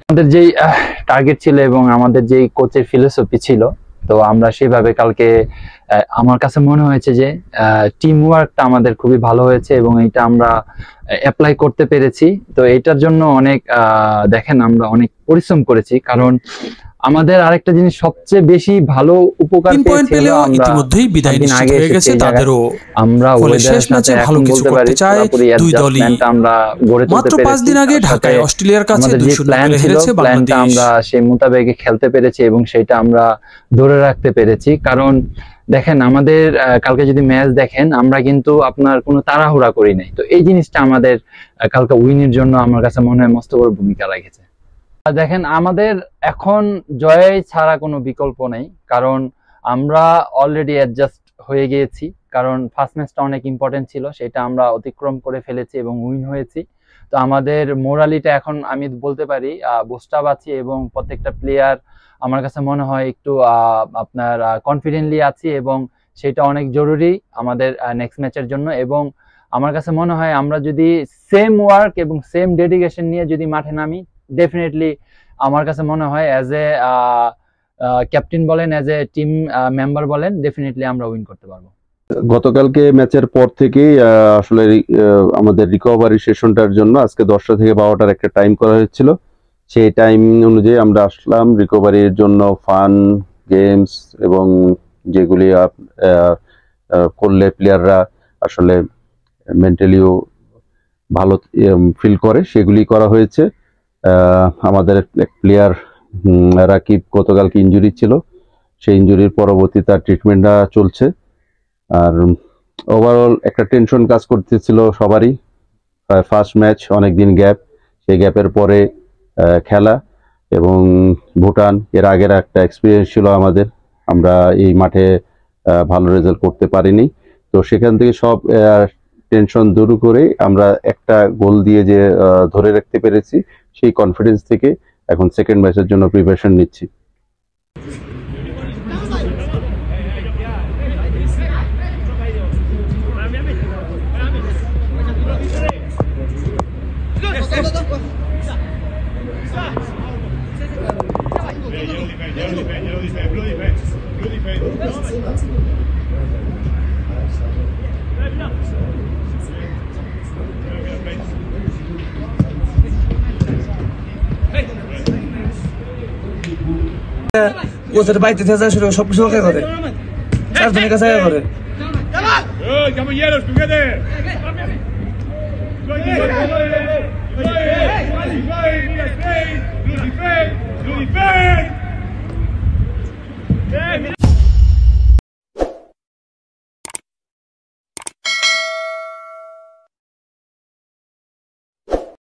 আমাদের যেই টার্গেট ছিল এবং আমাদের যেই কোচের ফিলোসফি ছিল, তো আমরা সেভাবে কালকে আমার কাছে মনে হয়েছে যে টিম ওয়ার্কটা আমাদের খুবই ভালো হয়েছে এবং এটা আমরা অ্যাপ্লাই করতে পেরেছি। তো এটার জন্য অনেক দেখেন আমরা অনেক পরিশ্রম করেছি, কারণ আমাদের আরেকটা জিনিস সবচেয়ে বেশি ভালো উপকার পেয়েছিল, আমরা ইতিমধ্যেই বিদায় নিশ্চিত হয়ে গেছে তাদেরও। আমরা শেষ ম্যাচে ভালো কিছু করতে চায় দুই দলই। আমরা গড়ে তুলতে মাত্র 5 দিন আগে ঢাকায় অস্ট্রেলিয়ার কাছে 2-0 গোলে হেরেছে বাংলাদেশ। আমরা সেই মোতাবেক খেলতে পেরেছি এবং সেটা আমরা ধরে রাখতে পেরেছি। কারণ দেখেন আমাদের কালকে যদি ম্যাচ দেখেন, আমরা কিন্তু আপনার কোনো তাড়াহুড়া করি নাই। তো এই জিনিসটা আমাদের কালকে উইনের জন্য আমার কাছে মনে হয় মস্ত বড় ভূমিকা রেখেছে। দেখেন আমাদের এখন জয় ছাড়া কোনো বিকল্প নেই, কারণ আমরা অলরেডি অ্যাডজাস্ট হয়ে গিয়েছি। কারণ ফার্স্ট ম্যাচটা অনেক ইম্পর্টেন্ট ছিল, সেটা আমরা অতিক্রম করে ফেলেছি এবং উইন হয়েছি। তো আমাদের মোরালিটা এখন আমি বলতে পারি বুস্টাপ আছে এবং প্রত্যেকটা প্লেয়ার আমার কাছে মনে হয় একটু আপনার কনফিডেন্টলি আছি এবং সেটা অনেক জরুরি আমাদের নেক্সট ম্যাচের জন্য। এবং আমার কাছে মনে হয় আমরা যদি সেম ওয়ার্ক এবং সেম ডেডিকেশন নিয়ে যদি মাঠে নামি, ডেফিনেটলি আমার কাছে মনে হয় অ্যাজ এ ক্যাপ্টেন বলেন, অ্যাজ এ টিম মেম্বার বলেন, ডেফিনেটলি আমরা উইন করতে পারবো। গতকালকে ম্যাচের পর থেকেই আসলে আমাদের রিকভারি সেশনটার জন্য আজকে 10টা থেকে 12টার একটা টাইম করা হয়েছিল। সেই টাইম অনুযায়ী আমরা আসলাম রিকভারির জন্য। ফান গেমস এবং যেগুলি করলে প্লেয়াররা আসলে মেন্টালিও ভালো ফিল করে, সেগুলি করা হয়েছে। আমাদের এক প্লেয়ার রাকিব গতকালকে ইনজুরি ছিল, সেই ইনজুরির পরবর্তী তার ট্রিটমেন্টটা চলছে। আর ওভারঅল একটা টেনশন কাজ করতেছিল সবারই। ফার্স্ট ম্যাচ, অনেকদিন গ্যাপ, সেই গ্যাপের পরে খেলা এবং ভুটান, এর আগের একটা এক্সপিরিয়েন্স ছিল আমাদের। আমরা এই মাঠে ভালো রেজাল্ট করতে পারিনি। তো সেখান থেকে সব টেনশন দূর করে আমরা একটা গোল দিয়ে যে ধরে রাখতে পেরেছি, সেই কনফিডেন্স থেকে এখন সেকেন্ড ম্যাচের জন্য প্রিপারেশন নিচ্ছি। ওদের বাইতে থেকে যায় সবকিছু ওকে করে, চারজনের কাছে করে। Caballeros, together. Blue defense.